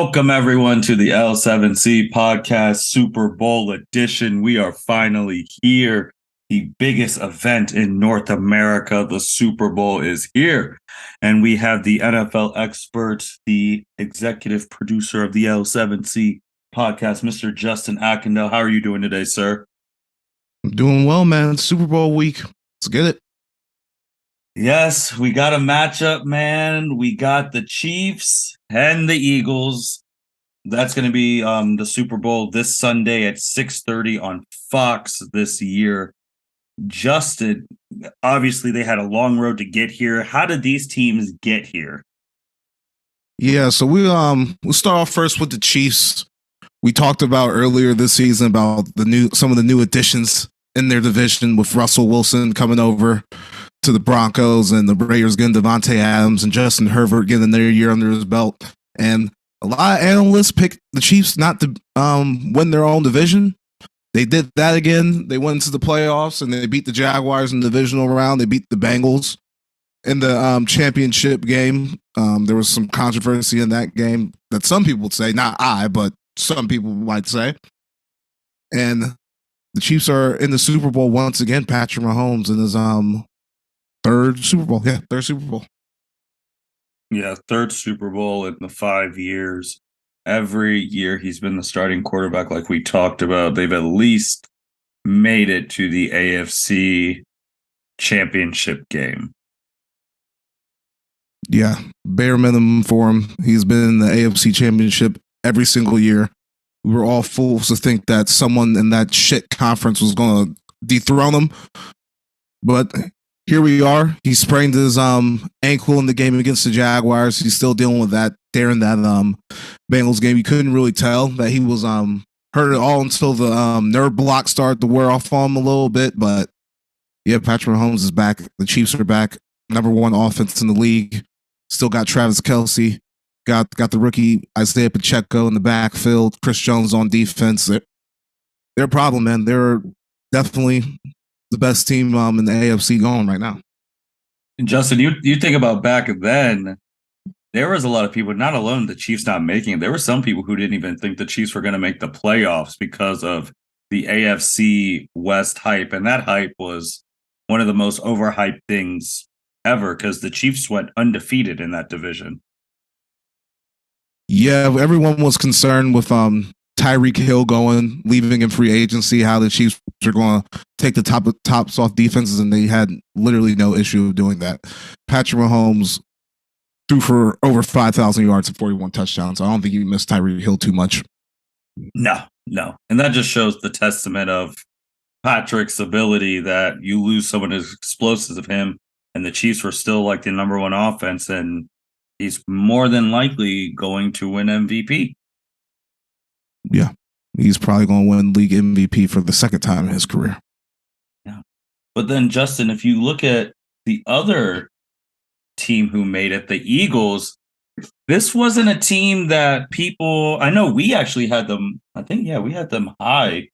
Welcome, everyone, to the L7C podcast Super Bowl edition. We are finally here. The biggest event in North America, the Super Bowl, is here. And we have the NFL expert, the executive producer of the L7C podcast, Mr. Justin Ackendale. How are you doing today, sir? I'm doing well, man. It's Super Bowl week. Let's get it. Yes, we got a matchup, man. We got the Chiefs and the Eagles. That's going to be the Super Bowl this Sunday at 6:30 on Fox this year. Justin, obviously they had a long road to get here. How did these teams get here? Yeah, so we'll start off first with the Chiefs. We talked about earlier this season about some of the new additions in their division with Russell Wilson coming over to the Broncos and the Raiders getting Devontae Adams and Justin Herbert getting their year under his belt. And a lot of analysts picked the Chiefs not to win their own division. They did that again. They went into the playoffs and they beat the Jaguars in the divisional round. They beat the Bengals in the championship game. There was some controversy in that game that some people would say, not I, but some people might say. And the Chiefs are in the Super Bowl once again. Patrick Mahomes in his third Super Bowl. Yeah, third Super Bowl. Yeah, third Super Bowl in the 5 years. Every year he's been the starting quarterback like we talked about. They've at least made it to the AFC Championship game. Yeah, bare minimum for him. He's been in the AFC Championship every single year. We were all fools to think that someone in that shit conference was going to dethrone him. But here we are. He sprained his ankle in the game against the Jaguars. He's still dealing with that there in that Bengals game. You couldn't really tell that he was hurt at all until the nerve block started to wear off on him a little bit. But yeah, Patrick Mahomes is back. The Chiefs are back. Number one offense in the league. Still got Travis Kelce. Got the rookie Isaiah Pacheco in the backfield. Chris Jones on defense. They're a problem, man. They're definitely the best team in the AFC going right now. And Justin, you think about back then, there was a lot of people, not alone the Chiefs not making it. There were some people who didn't even think the Chiefs were going to make the playoffs because of the AFC West hype. And that hype was one of the most overhyped things ever because the Chiefs went undefeated in that division. Yeah, everyone was concerned with Tyreek Hill leaving in free agency, how the Chiefs are going to take the tops off defenses, and they had literally no issue doing that. Patrick Mahomes threw for over 5,000 yards and 41 touchdowns. I don't think you missed Tyreek Hill too much. No. And that just shows the testament of Patrick's ability that you lose someone as explosive as him, and the Chiefs were still like the number one offense, and he's more than likely going to win MVP. Yeah, he's probably going to win league MVP for the second time in his career. Yeah. But then, Justin, if you look at the other team who made it, the Eagles, this wasn't a team that I know we actually had them, we had them high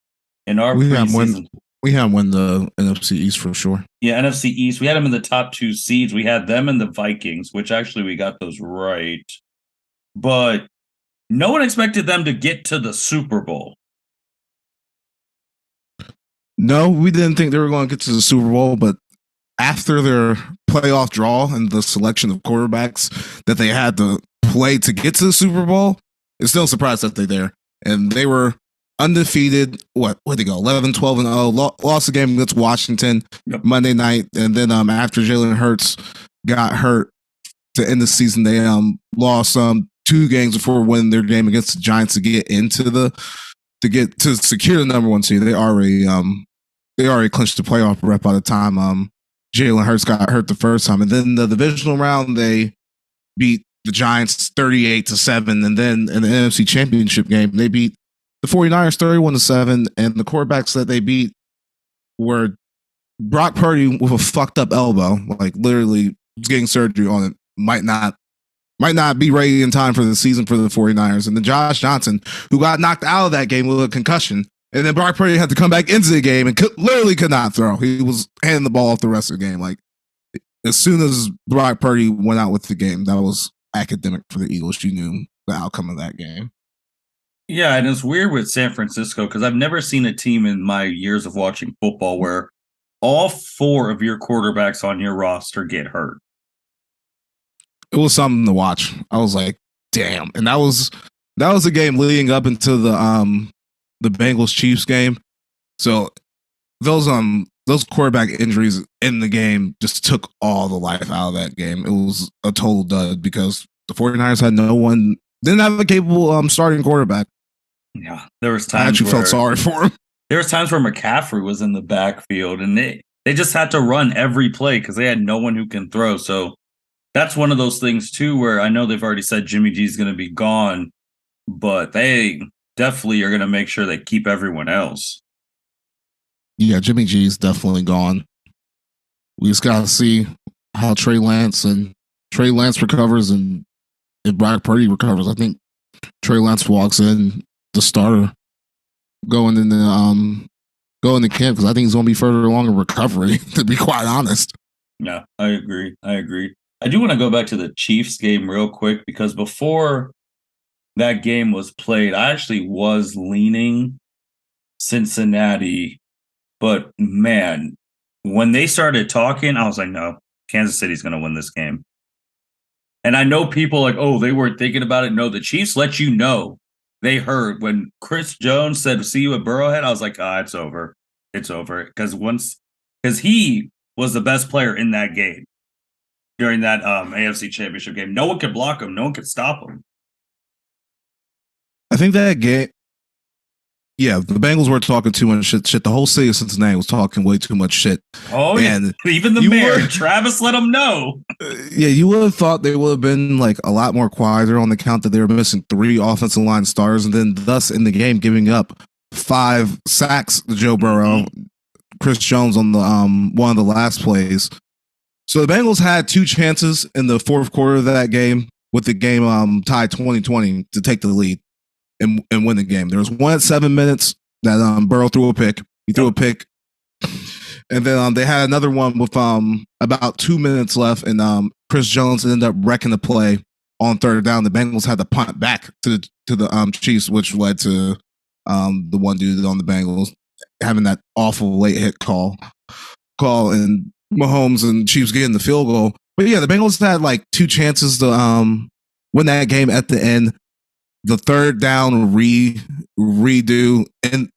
in our preseason. We had won the NFC East for sure. Yeah, NFC East. We had them in the top two seeds. We had them and the Vikings, which actually we got those right. But no one expected them to get to the Super Bowl. No, we didn't think they were going to get to the Super Bowl, but after their playoff draw and the selection of quarterbacks that they had to play to get to the Super Bowl, it's still a surprise that they're there. And they were undefeated. Where'd they go? 11, 12, and 0. Lost the game against Washington Monday night. And then after Jalen Hurts got hurt to end the season, they lost 2 games before winning their game against the Giants to get to secure the number one seed. They already clinched the playoff rep by the time Jalen Hurts got hurt the first time. And then the divisional round, they beat the Giants 38-7. And then in the NFC Championship game, they beat the 49ers 31-7. And the quarterbacks that they beat were Brock Purdy with a fucked up elbow, like literally getting surgery on it, might not be ready in time for the season for the 49ers. And then Josh Johnson, who got knocked out of that game with a concussion. And then Brock Purdy had to come back into the game and literally could not throw. He was handing the ball off the rest of the game. Like, as soon as Brock Purdy went out with the game, that was academic for the Eagles. You knew the outcome of that game. Yeah, and it's weird with San Francisco because I've never seen a team in my years of watching football where all 4 of your quarterbacks on your roster get hurt. It was something to watch. I was like, damn. And that was the game leading up into the Bengals Chiefs game. So those quarterback injuries in the game just took all the life out of that game. It was a total dud because the 49ers had didn't have a capable starting quarterback. Yeah, there was times I actually felt sorry for him. There was times where McCaffrey was in the backfield and they just had to run every play because they had no one who can throw. So that's one of those things too where I know they've already said Jimmy G is going to be gone, but they definitely are going to make sure they keep everyone else. Yeah, Jimmy G is definitely gone. We just got to see how Trey Lance recovers and if Brock Purdy recovers. I think Trey Lance walks in the starter going into camp because I think he's going to be further along in recovery, to be quite honest. Yeah, I agree. I do want to go back to the Chiefs game real quick because before that game was played, I actually was leaning Cincinnati. But man, when they started talking, I was like, no, Kansas City's going to win this game. And I know people like, oh, they weren't thinking about it. No, the Chiefs let you know. They heard when Chris Jones said, see you at Burrowhead. I was like, it's over. It's over. Because he was the best player in that game during that AFC Championship game. No one could block him. No one could stop him. I think that game, yeah, the Bengals were talking too much shit. The whole city of Cincinnati was talking way too much shit. Oh, and yeah. Even the mayor, Travis, let them know. Yeah, you would have thought they would have been like a lot more quieter on the count that they were missing 3 offensive line stars and then thus in the game giving up 5 sacks to Joe Burrow, Chris Jones on the one of the last plays. So the Bengals had 2 chances in the fourth quarter of that game with the game tied 20-20 to take the lead. And win the game. There was one at 7 minutes that Burrow threw a pick. He threw a pick. And then they had another one with about 2 minutes left, and Chris Jones ended up wrecking the play on 3rd down. The Bengals had to punt back to the Chiefs, which led to the one dude on the Bengals having that awful late hit call, and Mahomes and Chiefs getting the field goal. But yeah, the Bengals had like 2 chances to win that game at the end. The 3rd down redo and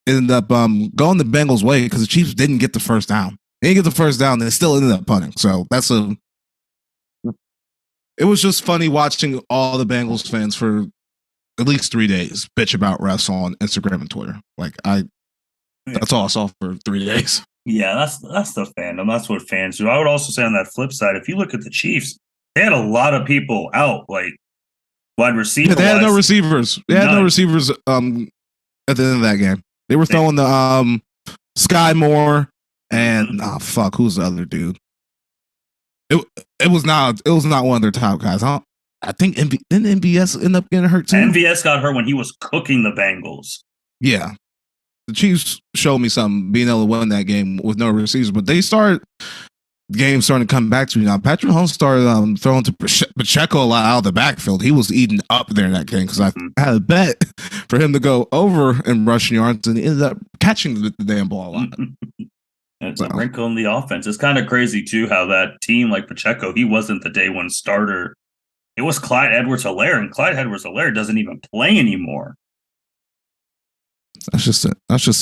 ended up going the Bengals' way because the Chiefs didn't get the first down. They didn't get the first down, they still ended up punting. So it was just funny watching all the Bengals fans for at least 3 days bitch about refs on Instagram and Twitter. That's all I saw for 3 days. Yeah, that's the fandom. That's what fans do. I would also say on that flip side, if you look at the Chiefs, they had a lot of people out, like wide receiver. Yeah, they had no receivers. They had no receivers at the end of that game. They were throwing the Sky Moore and who's the other dude? It was not one of their top guys. I think didn't MVS end up getting hurt too? MVS got hurt when he was cooking the Bengals. Yeah. The Chiefs showed me something being able to win that game with no receivers, but the game starting to come back to me now. Patrick Mahomes started throwing to Pacheco a lot out of the backfield. He was eating up there in that game because I had a bet for him to go over in rushing yards, and he ended up catching the damn ball a lot. It's a wrinkle in the offense. It's kind of crazy too how that team like Pacheco, he wasn't the day one starter. It was Clyde Edwards-Helaire, and Clyde Edwards-Helaire doesn't even play anymore. That's just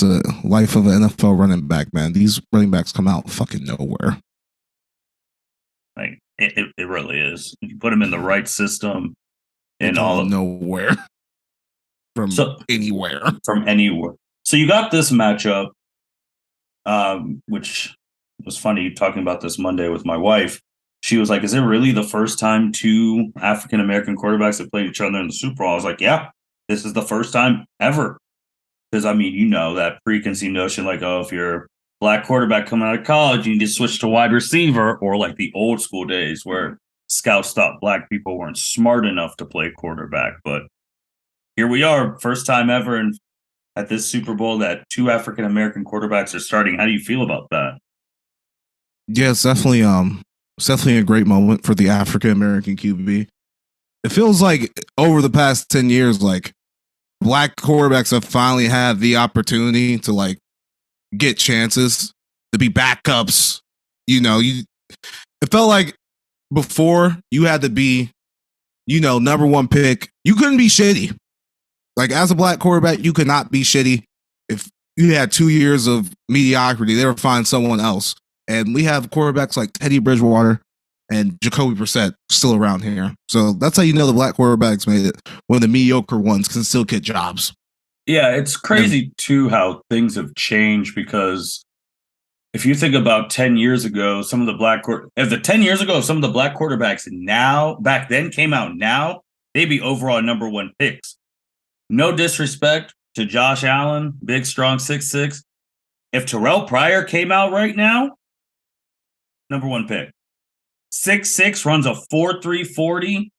a life of an NFL running back, man. These running backs come out fucking nowhere. Like it really is. You put them in the right system, and all of nowhere from anywhere. From anywhere. So you got this matchup, which was funny talking about this Monday with my wife. She was like, "Is it really the first time 2 African American quarterbacks have played each other in the Super Bowl?" I was like, "Yeah, this is the first time ever." Because that preconceived notion, like, oh, if you're a black quarterback coming out of college, you need to switch to wide receiver, or like the old school days where scouts thought black people weren't smart enough to play quarterback. But here we are, first time ever at this Super Bowl that 2 African American quarterbacks are starting. How do you feel about that? Yeah, it's definitely a great moment for the African American QB. it feels like over the past 10 years, like black quarterbacks have finally had the opportunity to like get chances to be backups. It felt like before you had to be, number one pick. You couldn't be shitty. Like as a black quarterback, you could not be shitty. If you had 2 years of mediocrity, they would find someone else. And we have quarterbacks like Teddy Bridgewater and Jacoby Brissett still around here. So that's how you know the black quarterbacks made it, when the mediocre ones can still get jobs. Yeah, it's crazy too how things have changed, because if you think about 10 years ago, some of the black quarterbacks back then came out now, they'd be overall number one picks. No disrespect to Josh Allen, big, strong 6'6". If Terrell Pryor came out right now, number one pick. 6'6", runs a 4.3 40,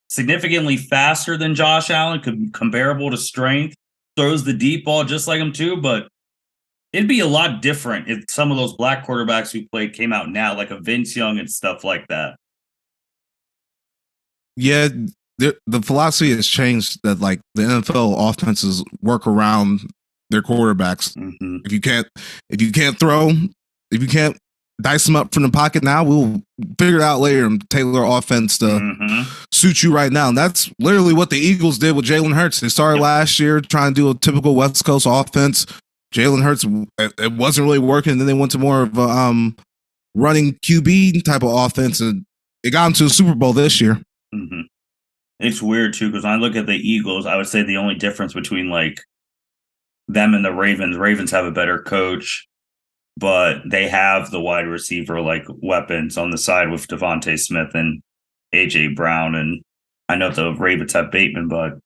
significantly faster than Josh Allen, comparable to strength, throws the deep ball just like him too, but it'd be a lot different if some of those black quarterbacks who played came out now, like a Vince Young and stuff like that. Yeah, the philosophy has changed that like the NFL offenses work around their quarterbacks. Mm-hmm. If you can't throw, if you can't dice them up from the pocket now, we'll figure it out later and tailor our offense to suit you right now. And that's literally what the Eagles did with Jalen Hurts. They started last year trying to do a typical West Coast offense. Jalen Hurts, it wasn't really working. And then they went to more of a running QB type of offense, and it got them to the Super Bowl this year. Mm-hmm. It's weird too, because when I look at the Eagles, I would say the only difference between like them and the Ravens have a better coach, but they have the wide receiver like weapons on the side with Devontae Smith and AJ Brown, and I know the Ravens have Bateman, but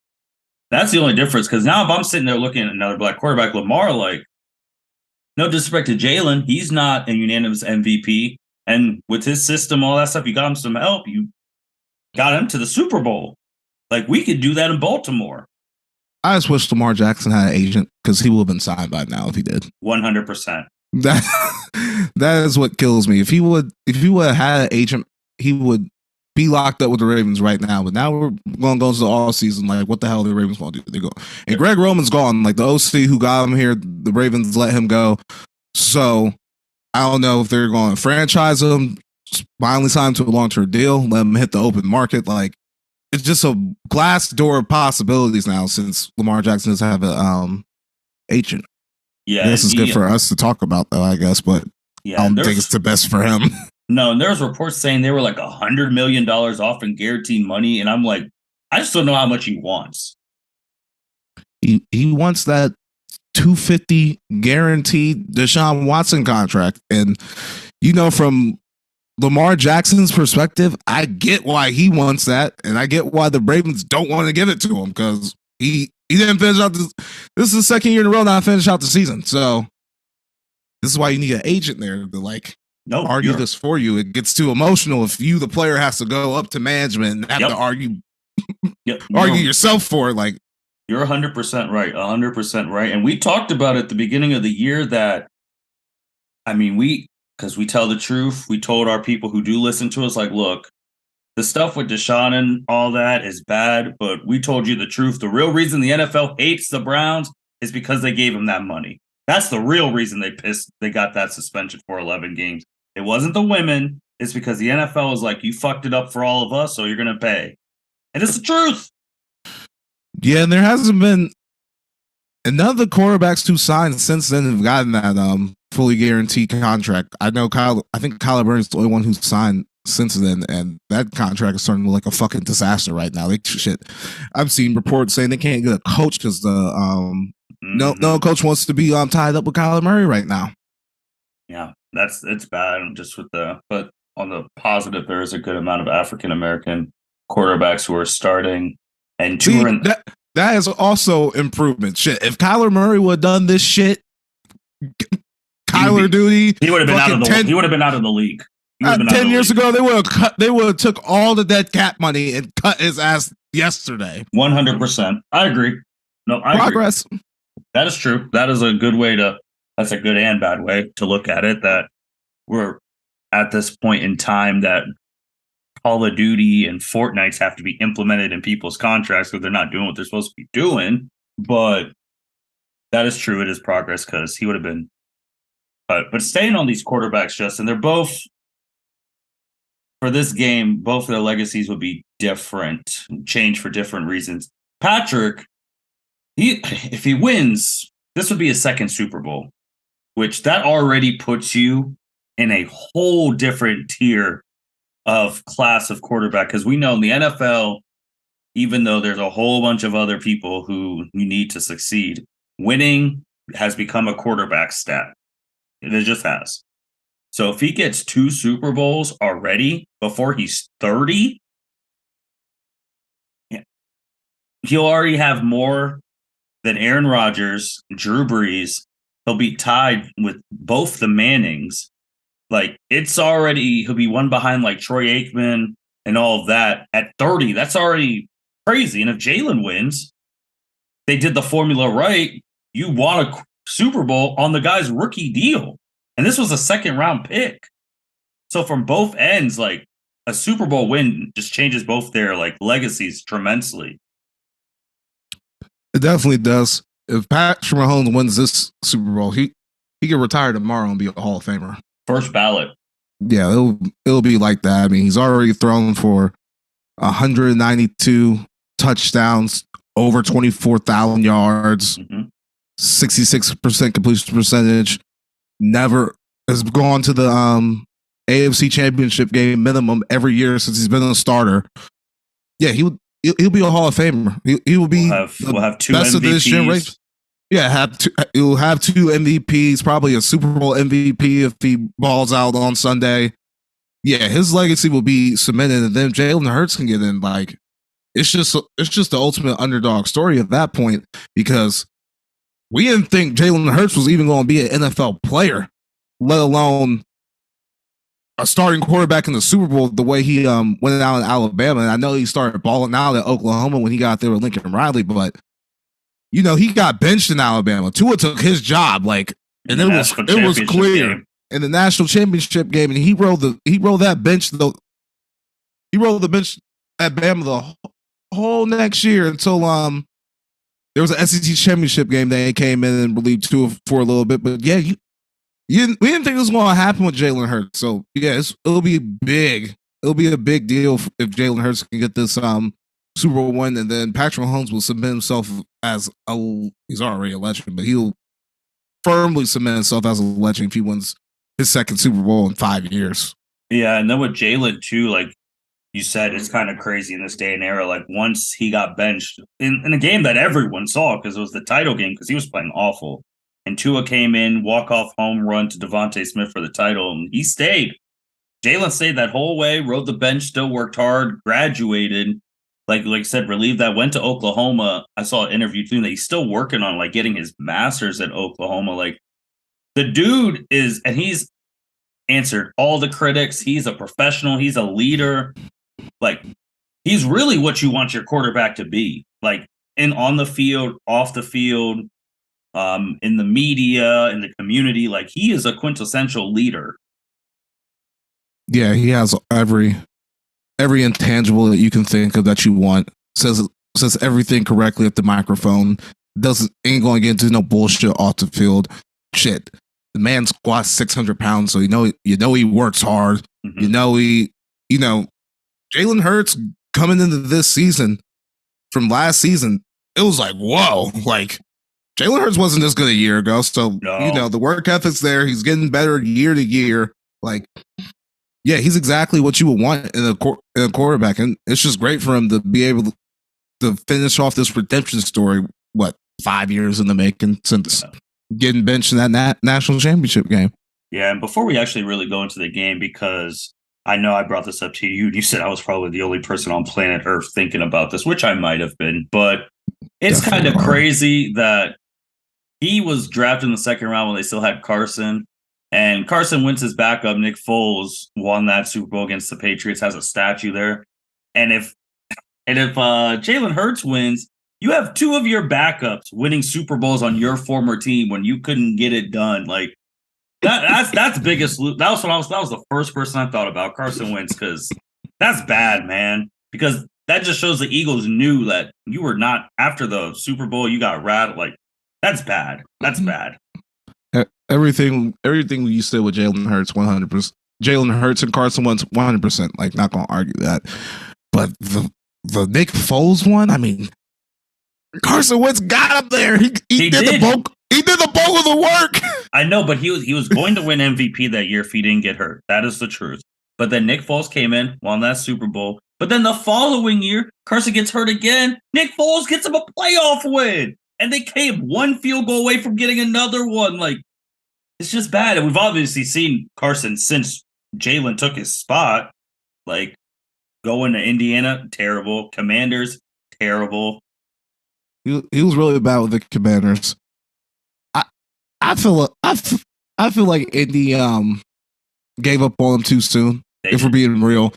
that's the only difference. Because now if I'm sitting there looking at another black quarterback, Lamar, like, no disrespect to Jalen, he's not a unanimous MVP, and with his system, all that stuff, you got him some help. You got him to the Super Bowl. Like, we could do that in Baltimore. I just wish Lamar Jackson had an agent, because he would have been signed by now if he did. 100%. That is what kills me. If he would have had an agent, he would be locked up with the Ravens right now. But now we're going to go into the all season. Like, what the hell are the Ravens going to do? They go, and Greg Roman's gone. Like, the OC who got him here, the Ravens let him go. So I don't know if they're going to franchise him, finally sign him to a long-term deal, let him hit the open market. Like, it's just a glass door of possibilities now since Lamar Jackson doesn't have an agent. Yeah, this is good for us to talk about, though, I guess, but I don't think it's the best for him. No, and there's reports saying they were like $100 million off in guaranteed money, and I'm like, I just don't know how much he wants. He wants that $250 guaranteed Deshaun Watson contract, and from Lamar Jackson's perspective, I get why he wants that, and I get why the Ravens don't want to give it to him, because he didn't finish out this is the second year in a row not finish out the season. So this is why you need an agent there to argue this for you. It gets too emotional if you, the player, has to go up to management and have to argue yourself for it. Like, you're 100% right, 100% right. And we talked about at the beginning of the year that, because we tell the truth, we told our people who do listen to us, like, look, the stuff with Deshaun and all that is bad, but we told you the truth. The real reason the NFL hates the Browns is because they gave them that money. That's the real reason they got that suspension for 11 games. It wasn't the women. It's because the NFL was like, you fucked it up for all of us, so you're going to pay. And it's the truth. Yeah, and there hasn't been none of the quarterbacks who signed since then have gotten that fully guaranteed contract. I think Kyler Murray's the only one who's signed since then, and that contract is starting to look like a fucking disaster right now. I've seen reports saying they can't get a coach because no coach wants to be tied up with Kyler Murray right now. Yeah, it's bad. Just but on the positive, there is a good amount of African American quarterbacks who are starting, and that is also improvement. Shit, if Kyler Murray would have done this shit, Kyler Duty, he would have been out of the. He would have been out of the league. 10 years ago, they would have took all the dead cap money and cut his ass yesterday. 100%. I agree. No, progress. Agree. That is true. That is a good way that's a good and bad way to look at it. That we're at this point in time that Call of Duty and Fortnites have to be implemented in people's contracts because they're not doing what they're supposed to be doing. But that is true. It is progress because he would have been. But staying on these quarterbacks, Justin, they're both, for this game, both their legacies would be different, change for different reasons. Patrick, if he wins, this would be his second Super Bowl, which that already puts you in a whole different tier of class of quarterback. Because we know in the NFL, even though there's a whole bunch of other people who you need to succeed, winning has become a quarterback stat. It just has. So if he gets 2 Super Bowls already before he's 30, he'll already have more than Aaron Rodgers, Drew Brees. He'll be tied with both the Mannings. Like, it's already, he'll be one behind like Troy Aikman and all of that at 30. That's already crazy. And if Jalen wins, they did the formula right. You won a Super Bowl on the guy's rookie deal. And this was a second round pick. So from both ends, like, a Super Bowl win just changes both their like legacies tremendously. It definitely does. If Patrick Mahomes wins this Super Bowl, he can retire tomorrow and be a Hall of Famer. First ballot. Yeah, it'll be like that. I mean, he's already thrown for 192 touchdowns, over 24,000 yards, 66% completion percentage. Never has gone to the AFC Championship game minimum every year since he's been a starter. Yeah, he'll be a Hall of Famer. He will be we'll have 2 best MVPs. Of this generation. Yeah, he'll have 2 MVPs, probably a Super Bowl MVP if he balls out on Sunday. Yeah, his legacy will be cemented, and then Jalen Hurts can get in. Like, it's just the ultimate underdog story at that point, because we didn't think Jalen Hurts was even going to be an NFL player, let alone a starting quarterback in the Super Bowl the way he went out in Alabama. And I know he started balling out at Oklahoma when he got there with Lincoln Riley, but you know, he got benched in Alabama. Tua took his job, like, and it was clear in the national championship game, and he rolled that bench though. He rolled the bench at Bama the whole next year until there was an SEC championship game. They came in and relieved Tua for a little bit, but yeah, we didn't think this was going to happen with Jalen Hurts. So yeah, it'll be big. It'll be a big deal if Jalen Hurts can get this Super Bowl win, and then Patrick Mahomes will submit himself as he's already a legend, but he'll firmly cement himself as a legend if he wins his second Super Bowl in 5 years. Yeah, and then with Jalen too, like you said, it's kind of crazy in this day and era. Like, once he got benched in a game that everyone saw because it was the title game, because he was playing awful, and Tua came in, walk-off home run to Devontae Smith for the title, and he stayed. Jalen stayed that whole way, rode the bench, still worked hard, graduated. Like I said, relieved that, went to Oklahoma. I saw an interview too that he's still working on like getting his master's at Oklahoma. Like, the dude is, and he's answered all the critics. He's a professional. He's a leader. Like, he's really what you want your quarterback to be. Like, on the field, off the field, in the media, in the community. Like, he is a quintessential leader. Yeah, he has every intangible that you can think of that you want. Says everything correctly at the microphone. Ain't going to get into no bullshit off the field. Shit, the man squats 600 pounds, so you know he works hard. Mm-hmm. Jalen Hurts coming into this season from last season, it was like, whoa, like Jalen Hurts wasn't this good a year ago. So the work ethic's there. He's getting better year to year. Like, yeah, he's exactly what you would want in a quarterback. And it's just great for him to be able to finish off this redemption story, 5 years in the making since getting benched in that national championship game. Yeah, and before we actually really go into the game, because I know I brought this up to you, and you said I was probably the only person on planet Earth thinking about this, which I might have been, but it's kind of crazy that he was drafted in the second round when they still had Carson. And Carson Wentz's backup, Nick Foles, won that Super Bowl against the Patriots, has a statue there. And if Jalen Hurts wins, you have 2 of your backups winning Super Bowls on your former team when you couldn't get it done. Like, that's biggest. That was the first person I thought about, Carson Wentz, because That's bad, man. Because that just shows the Eagles knew that you were not after the Super Bowl. You got rattled. Like, that's bad. That's bad. Everything you said with Jalen Hurts, 100%. Jalen Hurts and Carson Wentz, 100%. Like, not gonna argue that. But the Nick Foles one, I mean, Carson Wentz got up there. He did the bulk. He did the bulk of the work. I know, but he was going to win MVP that year if he didn't get hurt. That is the truth. But then Nick Foles came in, won that Super Bowl. But then the following year, Carson gets hurt again. Nick Foles gets him a playoff win. And they came one field goal away from getting another one. Like, it's just bad. And we've obviously seen Carson since Jalen took his spot. Like, going to Indiana, terrible. Commanders, terrible. He was really bad with the Commanders. I feel like Indy gave up on him too soon. If we're being real,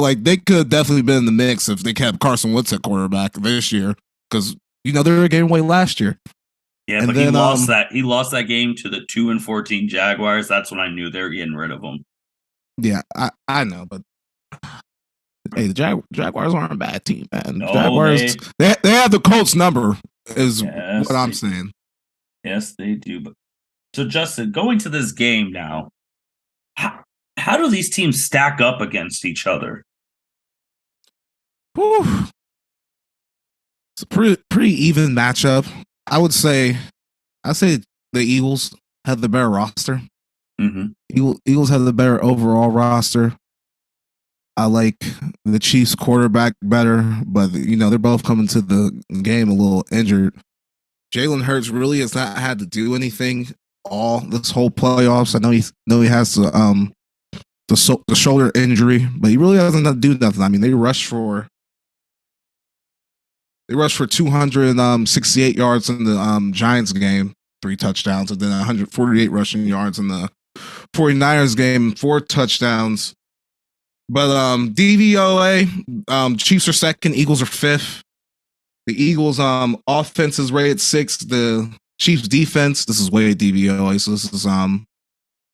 like they could definitely been in the mix if they kept Carson Wentz at quarterback this year, because they were getting away last year. Yeah, and but then, he lost that. He lost that game to the 2-14 Jaguars. That's when I knew they were getting rid of him. Yeah, I know, but hey, the Jaguars aren't a bad team, man. No, Jaguars, they have the Colts number, is what I'm saying. Yes, they do. But so, Justin, going to this game now, how do these teams stack up against each other? Whew. It's a pretty even matchup. I'd say the Eagles have the better roster. Mm-hmm. Eagles have the better overall roster. I like the Chiefs quarterback better, but they're both coming to the game a little injured. Jalen Hurts really has not had to do anything all this whole playoffs. I know he has the shoulder injury, but he really hasn't had to do nothing. I mean, they rushed for 268 yards in the Giants game, 3 touchdowns, and then 148 rushing yards in the 49ers game, 4 touchdowns. But DVOA, Chiefs are second, Eagles are fifth. The Eagles offense is rated 6th. The Chiefs defense, this is way DVOA, so this is the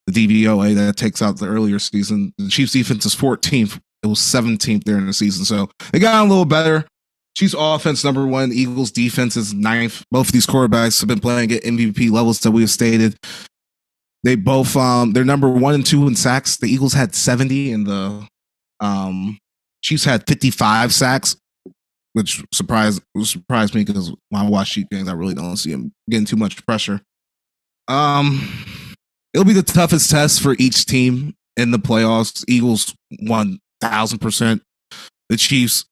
DVOA that takes out the earlier season. The Chiefs defense is 14th. It was 17th during the season, so they got a little better. Chiefs offense number 1, Eagles defense is 9th. Both of these quarterbacks have been playing at MVP levels that we have stated. They both they're number 1 and 2 in sacks. The Eagles had 70 and the Chiefs had 55 sacks, which surprised me because when I watch Chiefs games, I really don't see them getting too much pressure. It'll be the toughest test for each team in the playoffs. Eagles 1,000%. The Chiefs,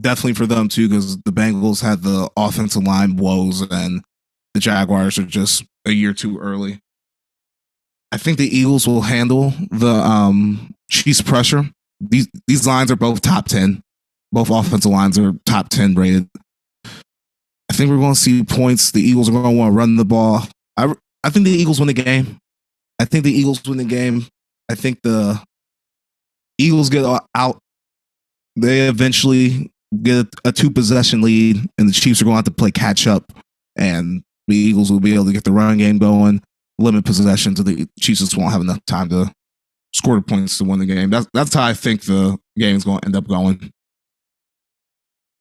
definitely for them too, because the Bengals had the offensive line woes and the Jaguars are just a year too early. I think the Eagles will handle the Chiefs pressure. These lines are both top 10. Both offensive lines are top 10 rated. I think we're going to see points. The Eagles are going to want to run the ball. I think the Eagles win the game. I think the Eagles get out. They eventually get a 2-possession lead, and the Chiefs are going to have to play catch up, and the Eagles will be able to get the run game going, limit possessions, so the Chiefs just won't have enough time to score the points to win the game. That's how I think the game is going to end up going.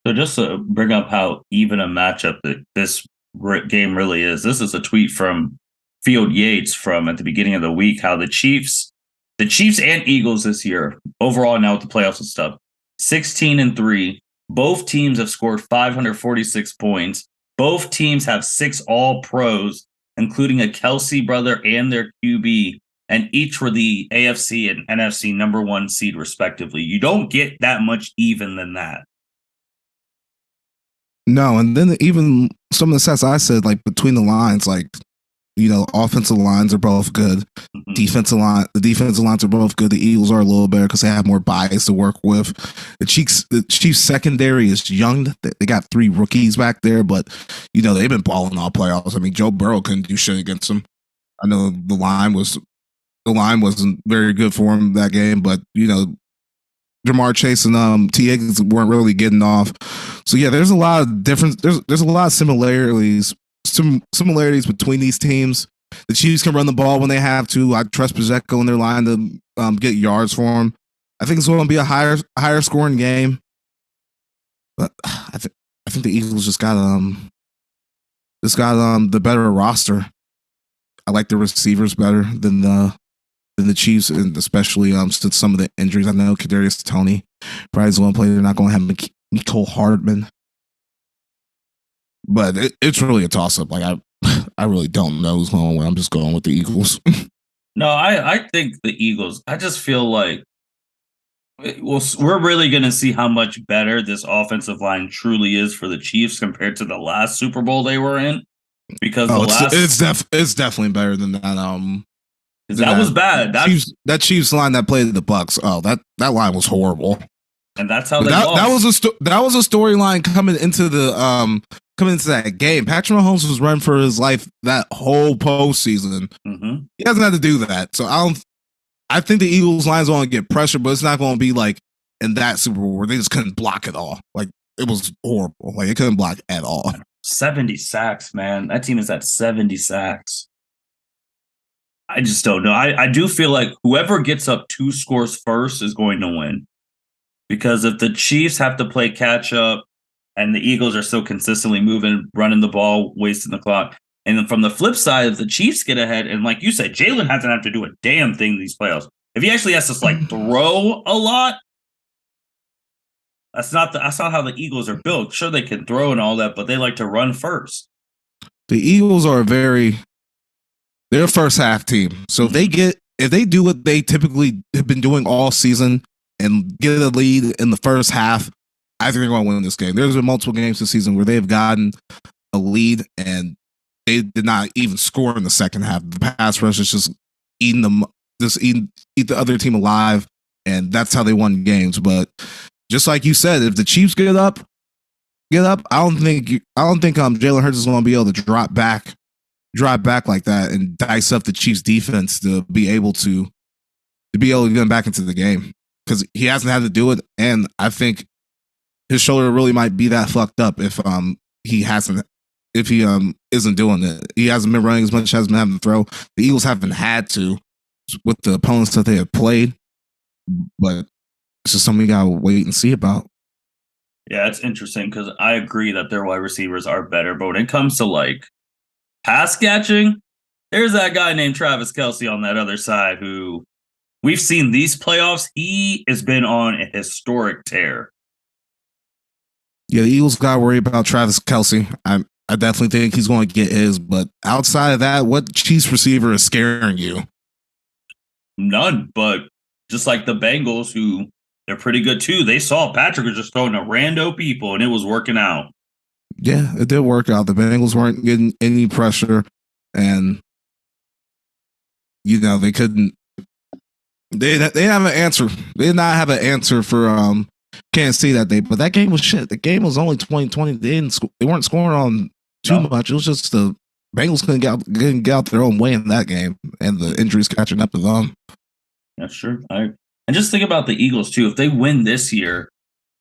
So just to bring up how even a matchup that this game really is, this is a tweet from Field Yates from at the beginning of the week, how the Chiefs and Eagles this year, overall now with the playoffs and stuff, 16-3. Both teams have scored 546 points. Both teams have 6 All-Pros, including a Kelsey brother and their QB, and each were the AFC and NFC number 1 seed, respectively. You don't get that much even than that. No, and then even some of the sets I said, like between the lines, like, offensive lines are both good. Mm-hmm. The defensive lines are both good. The Eagles are a little better because they have more bias to work with. The Chiefs secondary is young. They got 3 rookies back there, but they've been balling all playoffs. I mean, Joe Burrow couldn't do shit against them. I know the line wasn't very good for him that game, but Jamar Chase and T. Higgins weren't really getting off. So yeah, there's a lot of difference. There's a lot of similarities between these teams. The Chiefs can run the ball when they have to. I trust Pacheco in their line to get yards for him. I think it's going to be a higher scoring game. But I think the Eagles just got the better roster. I like the receivers better than the Chiefs, and especially since some of the injuries. I know Kadarius Toney probably is going to play. They're not going to have Mecole Hardman, but it's really a toss up. Like I really don't know who's going to win. I'm just going with the Eagles. No, I think the Eagles. I just feel like we're really going to see how much better this offensive line truly is for the Chiefs compared to the last Super Bowl they were in. Because it's definitely better than that. That was bad. That Chiefs line that played the Bucks. Oh, that line was horrible. And that's how they lost. That was a storyline coming into that game. Patrick Mahomes was running for his life that whole postseason. Mm-hmm. He doesn't have to do that. So I think the Eagles line's going to get pressure, but it's not going to be like in that Super Bowl where they just couldn't block at all. Like it was horrible. Like it couldn't block at all. 70 sacks, man. That team is at 70 sacks. I just don't know. I do feel like whoever gets up 2 scores first is going to win. Because if the Chiefs have to play catch up and the Eagles are so consistently moving, running the ball, wasting the clock, and then from the flip side, if the Chiefs get ahead, and like you said, Jalen hasn't have to do a damn thing in these playoffs. If he actually has to throw a lot, that's not how the Eagles are built. Sure, they can throw and all that, but they like to run first. The Eagles are they're a first half team. So if they do what they typically have been doing all season and get a lead in the first half, I think they're going to win this game. There's been multiple games this season where they've gotten a lead and they did not even score in the second half. The pass rush is just eat the other team alive, and that's how they won games. But just like you said, if the Chiefs get up, I don't think Jalen Hurts is going to be able to drop back like that and dice up the Chiefs defense to be able to get back into the game, because he hasn't had to do it, and I think his shoulder really might be that fucked up if he isn't doing it. He hasn't been running as much, hasn't been having to throw. The Eagles haven't had to with the opponents that they have played, but it's just something you gotta wait and see about. Yeah, it's interesting because I agree that their wide receivers are better, but when it comes to pass catching, there's that guy named Travis Kelce on that other side who we've seen these playoffs. He has been on a historic tear. Yeah, the Eagles got to worry about Travis Kelce. I definitely think he's going to get his, but outside of that, what Chiefs receiver is scaring you? None, but just like the Bengals, who they're pretty good too. They saw Patrick was just throwing to rando people, and it was working out. Yeah, it did work out. The Bengals weren't getting any pressure, and they couldn't. They have an answer. They did not have an answer for Kansas City that day. But that game was shit. The game was only 20-20. They weren't scoring on too much. It was just the Bengals couldn't get out their own way in that game, and the injuries catching up to them. That's true. And just think about the Eagles too. If they win this year,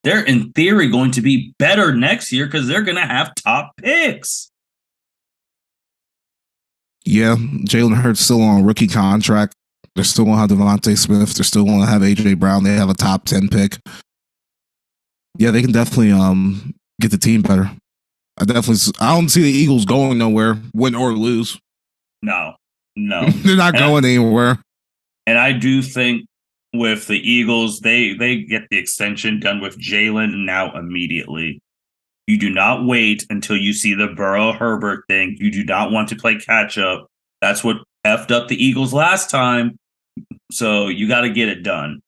they're in theory going to be better next year because they're going to have top picks. Yeah, Jalen Hurts still on a rookie contract. They're still going to have Devontae Smith. They're still going to have A.J. Brown. They have a top 10 pick. Yeah, they can definitely get the team better. I don't see the Eagles going nowhere, win or lose. No. They're not going anywhere. And I do think with the Eagles, they get the extension done with Jalen now immediately. You do not wait until you see the Burrow-Herbert thing. You do not want to play catch-up. That's what effed up the Eagles last time. So you got to get it done.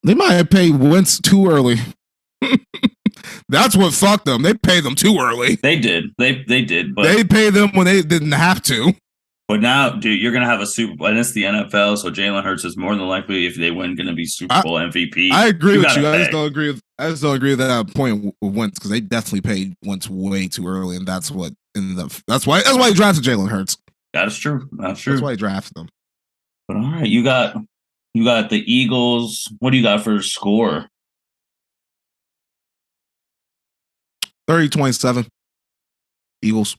They might have paid Wentz too early. That's what fucked them. They paid them too early. They did. They did. But they paid them when they didn't have to. But now, dude, you're going to have a Super Bowl. And it's the NFL, so Jalen Hurts is more than likely, if they win, going to be Super Bowl MVP. I agree with you. I just don't agree with that point with Wentz, because they definitely paid Wentz way too early, and that's what ended up. That's why he drafted Jalen Hurts. That is true. That's why he drafted them. But all right, you got the Eagles. What do you got for score? 30-27. Eagles.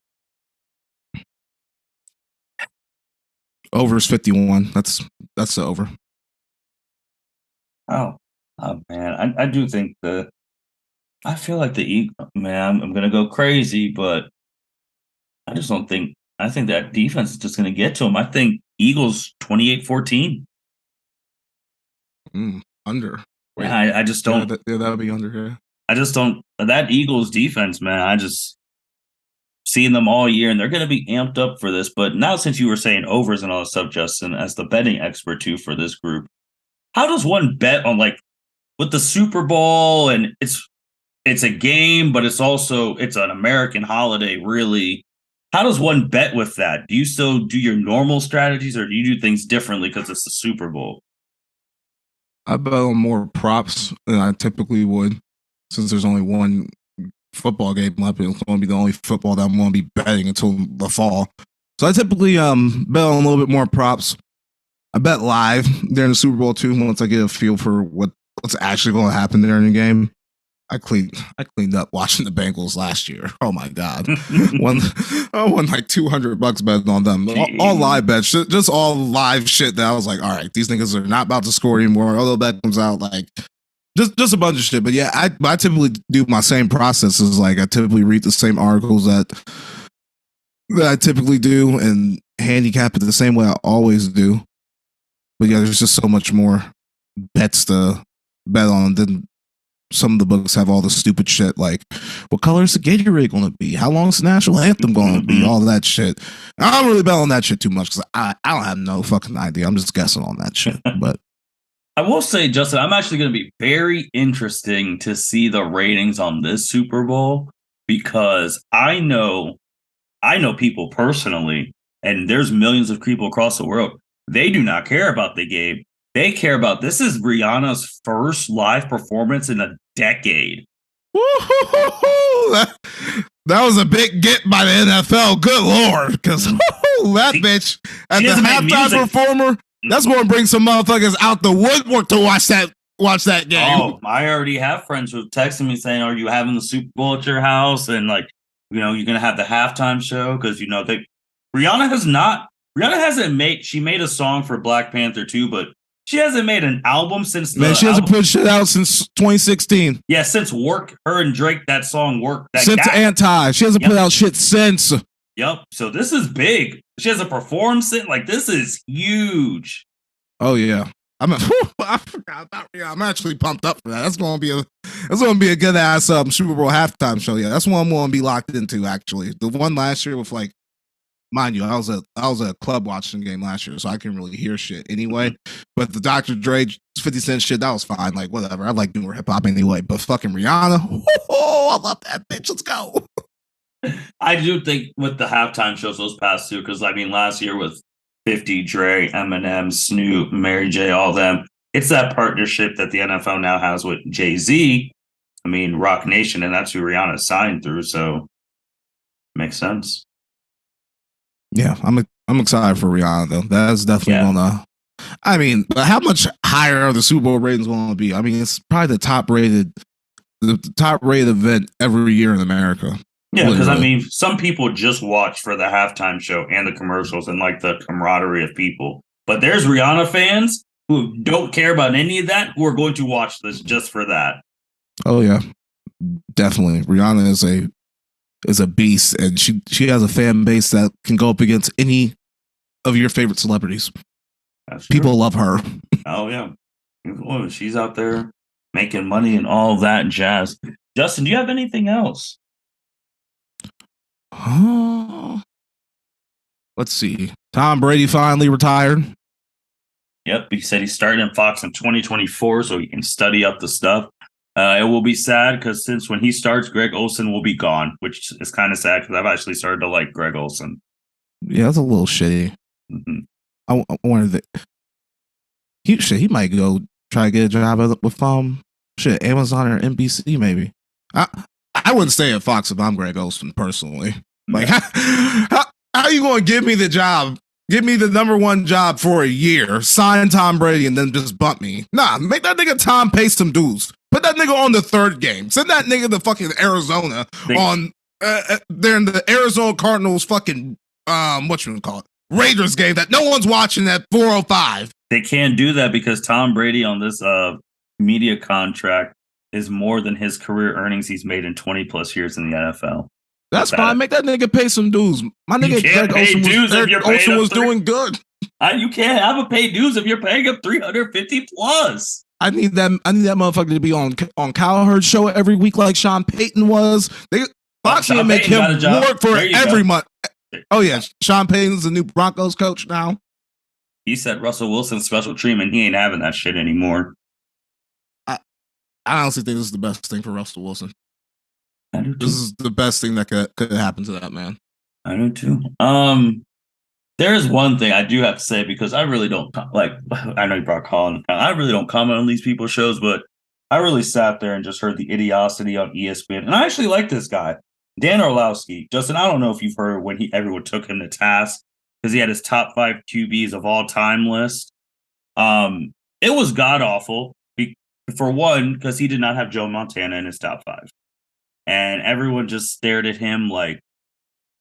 Over is 51. That's the over. Oh, oh man, I do think I feel like the Eagles, man, I'm gonna go crazy, but I just don't think I think that defense is just gonna get to them. I think Eagles 28-14. Under. Yeah, Wait. I just Yeah, don't that would be under here. I just don't that Eagles defense, man, I just seeing them all year and they're gonna be amped up for this. But now since you were saying overs and all that stuff, Justin, as the betting expert too for this group, how does one bet on like with the Super Bowl and it's a game, but it's an American holiday, really. How does one bet with that? Do you still do your normal strategies or do you do things differently because it's the Super Bowl? I bet on more props than I typically would, since there's only one football game left. It's going to be the only football that I'm going to be betting until the fall. So I typically bet on a little bit more props. I bet live during the Super Bowl too. Once I get a feel for what's actually going to happen during the game. I cleaned up watching the Bengals last year. Oh my god, I won like $200 betting on them. All live bets, just all live shit. That I was like, all right, these niggas are not about to score anymore. Although that comes out like just a bunch of shit. But yeah, I typically do my same processes. Like I typically read the same articles that I typically do and handicap it the same way I always do. But yeah, there's just so much more bets to bet on than some of the books have all the stupid shit like what color is the Gatorade going to be? How long is the national anthem going to be? All that shit. I don't really bet on that shit too much because I don't have no fucking idea. I'm just guessing on that shit. But I will say, Justin, I'm actually going to be very interesting to see the ratings on this Super Bowl because I know people personally, and there's millions of people across the world. They do not care about the game. They care about this is Rihanna's first live performance in a decade. That was a big get by the NFL. Good Lord. Because that bitch as the halftime performer, that's going to bring some motherfuckers out the woodwork to watch that game. Oh, I already have friends who have texted me saying, are you having the Super Bowl at your house? And like, you're going to have the halftime show because, Rihanna hasn't she made a song for Black Panther too, but she hasn't made an album since she hasn't put shit out since 2016. Yeah, since Work, her and Drake, that song Work. Anti. She hasn't put out shit since. Yep. So this is big. She hasn't performed since. Like, this is huge. Oh, yeah. I forgot about Rihanna. I'm actually pumped up for that. That's gonna be a good ass Super Bowl halftime show. Yeah, that's one I'm gonna be locked into. Actually, the one last year with like, mind you, I was at a club watching the game last year, so I can really hear shit anyway. But the Dr. Dre 50 Cent shit, that was fine. Like whatever. I like newer hip hop anyway. But fucking Rihanna, I love that bitch. Let's go. I do think with the halftime shows those past two, because I mean last year with 50, Dre, Eminem, Snoop, Mary J, all them. It's that partnership that the NFL now has with Jay-Z. I mean, Rock Nation, and that's who Rihanna signed through. So makes sense. Yeah, I'm excited for Rihanna though. That's definitely gonna. I mean, how much higher are the Super Bowl ratings going to be? I mean, it's probably the top rated event every year in America. Yeah, because I mean, some people just watch for the halftime show and the commercials and like the camaraderie of people. But there's Rihanna fans who don't care about any of that who are going to watch this just for that. Oh yeah, definitely. Rihanna is a beast, and she has a fan base that can go up against any of your favorite celebrities. People love her. Oh yeah, she's out there making money and all that jazz. Justin, do you have anything else? Let's see. Tom Brady finally retired. Yep, he said he's starting in Fox in 2024, so he can study up the stuff. It will be sad because since when he starts, Greg Olsen will be gone, which is kind of sad because I've actually started to like Greg Olsen. Yeah, that's a little shitty. Mm-hmm. I wanted that. He might go try to get a job with Amazon or NBC maybe. I wouldn't stay at Fox if I'm Greg Olsen personally. Like, how are you going to give me the job? Give me the number one job for a year, sign Tom Brady, and then just bump me. Nah, make that nigga Tom pay some dues. Put that nigga on the third game. Send that nigga to fucking Arizona on they're in the Arizona Cardinals fucking Raiders game that no one's watching at 4:05. They can't do that because Tom Brady on this media contract is more than his career earnings he's made in 20 plus years in the NFL. That's fine. Make that nigga pay some dues. My nigga Greg Olsen was doing good. You can't have a pay dues if you're paying him 350 plus. I need that motherfucker to be on Kyle Hurts show every week like Sean Payton was. Fox can't make him work for every month. Oh yeah, Sean Payton's the new Broncos coach now. He said Russell Wilson's special treatment. He ain't having that shit anymore. I honestly think this is the best thing for Russell Wilson. I do too. This is the best thing that could happen to that man. I do too. There is one thing I do have to say because I really don't like. I know you brought Colin. I really don't comment on these people's shows, but I really sat there and just heard the idiocity on ESPN, and I actually like this guy, Dan Orlowski. Justin, I don't know if you've heard when everyone took him to task because he had his top 5 QBs of all time list. It was god awful. For one, because he did not have Joe Montana in his top 5. And everyone just stared at him like,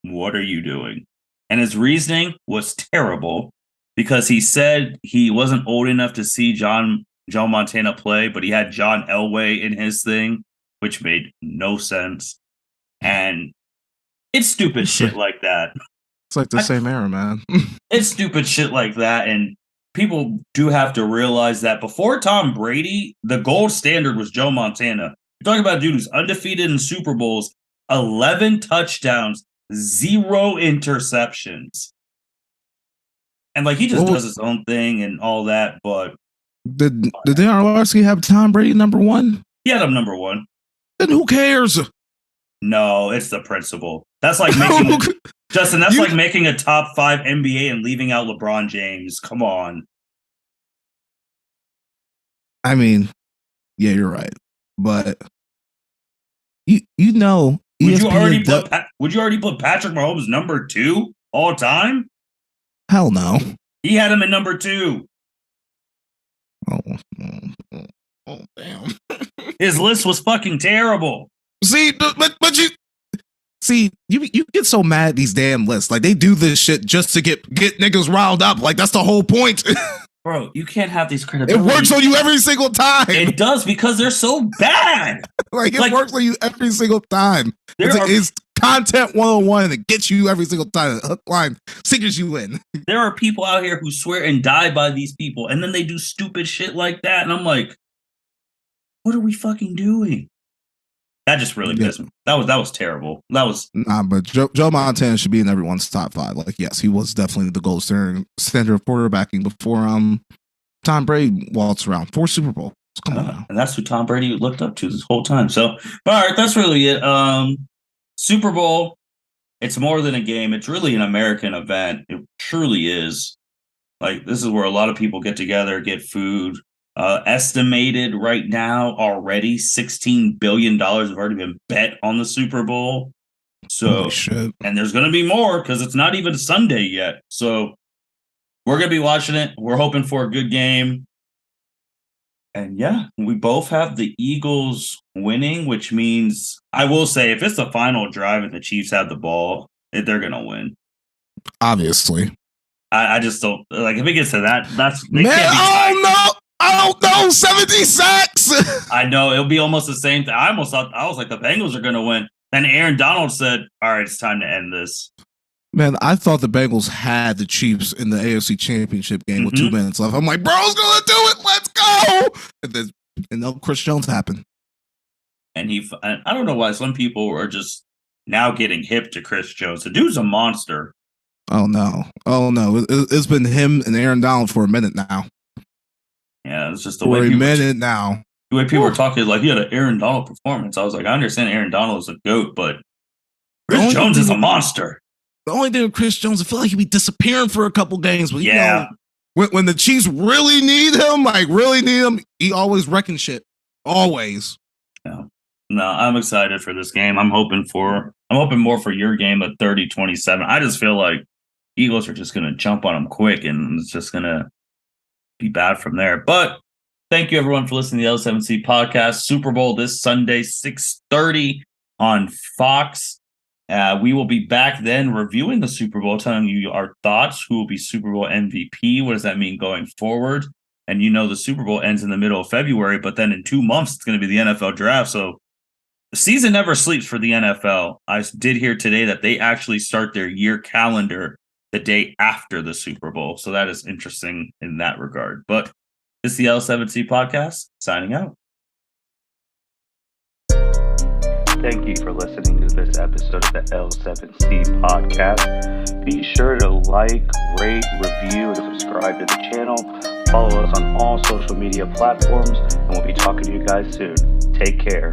what are you doing? And his reasoning was terrible because he said he wasn't old enough to see Joe Montana play, but he had John Elway in his thing, which made no sense. And it's stupid shit like that. It's like the same era, man. It's stupid shit like that. And people do have to realize that before Tom Brady, the gold standard was Joe Montana. You're talking about a dude who's undefeated in Super Bowls, 11 touchdowns, 0 interceptions. And like he just does his own thing and all that, but did Dan Orlowski have Tom Brady number 1? He had him number 1. Then who cares? No, it's the principle. That's like making Justin, that's like making a top 5 NBA and leaving out LeBron James. Come on. I mean, yeah, you're right. But you know, would you already put Patrick Mahomes number 2 all time? Hell no. He had him at number 2. Oh damn. His list was fucking terrible. See, you get so mad at these damn lists. Like they do this shit just to get niggas riled up. Like that's the whole point. Bro, you can't have these credibility. It works on you every single time. It does because they're so bad. It works on you every single time. It's content 101 and it gets you every single time. Hook, line, sinkers you in. There are people out here who swear and die by these people, and then they do stupid shit like that. And I'm like, what are we fucking doing? That just really pissed me. That was terrible. But Joe Montana should be in everyone's top 5. Like, yes, he was definitely the gold standard of quarterbacking before Tom Brady waltzed around 4 Super Bowls. Come on now. And that's who Tom Brady looked up to this whole time. So, but all right, that's really it. Super Bowl, it's more than a game. It's really an American event. It truly is. Like, this is where a lot of people get together, get food. Estimated right now already $16 billion have already been bet on the Super Bowl. So, and there's going to be more because it's not even Sunday yet. So we're going to be watching it. We're hoping for a good game. And yeah, we both have the Eagles winning, which means I will say if it's the final drive and the Chiefs have the ball, they're going to win. Obviously. I just don't like if it gets to that. I don't know, 70 sacks. I know it'll be almost the same thing. I was like the Bengals are going to win. Then Aaron Donald said, "All right, it's time to end this." Man, I thought the Bengals had the Chiefs in the AFC Championship game with 2 minutes left. I'm like, bro's gonna do it. Let's go. And then Chris Jones happened. And I don't know why some people are just now getting hip to Chris Jones. The dude's a monster. Oh no. It's been him and Aaron Donald for a minute now. Yeah, it's just the way people were talking, like he had an Aaron Donald performance. I was like, I understand Aaron Donald is a GOAT, but Chris Jones is a monster. The only thing with Chris Jones, I feel like he'd be disappearing for a couple games. But you know, when the Chiefs really need him, he always wrecking shit. Always. Yeah. No, I'm excited for this game. I'm hoping more for your game at 30-27. I just feel like Eagles are just going to jump on them quick, and it's just going to be bad from there. But thank you, everyone, for listening to the L7C podcast. Super Bowl this Sunday, 6:30 on Fox. We will be back then reviewing the Super Bowl, telling you our thoughts. Who will be Super Bowl MVP? What does that mean going forward? And the Super Bowl ends in the middle of February, but then in 2 months, it's going to be the NFL draft. So the season never sleeps for the NFL. I did hear today that they actually start their year calendar the day after the Super Bowl. So that is interesting in that regard. But this is the L7C podcast, signing out. Thank you for listening to this episode of the L7C podcast. Be sure to like, rate, review, and subscribe to the channel. Follow us on all social media platforms, and we'll be talking to you guys soon. Take care.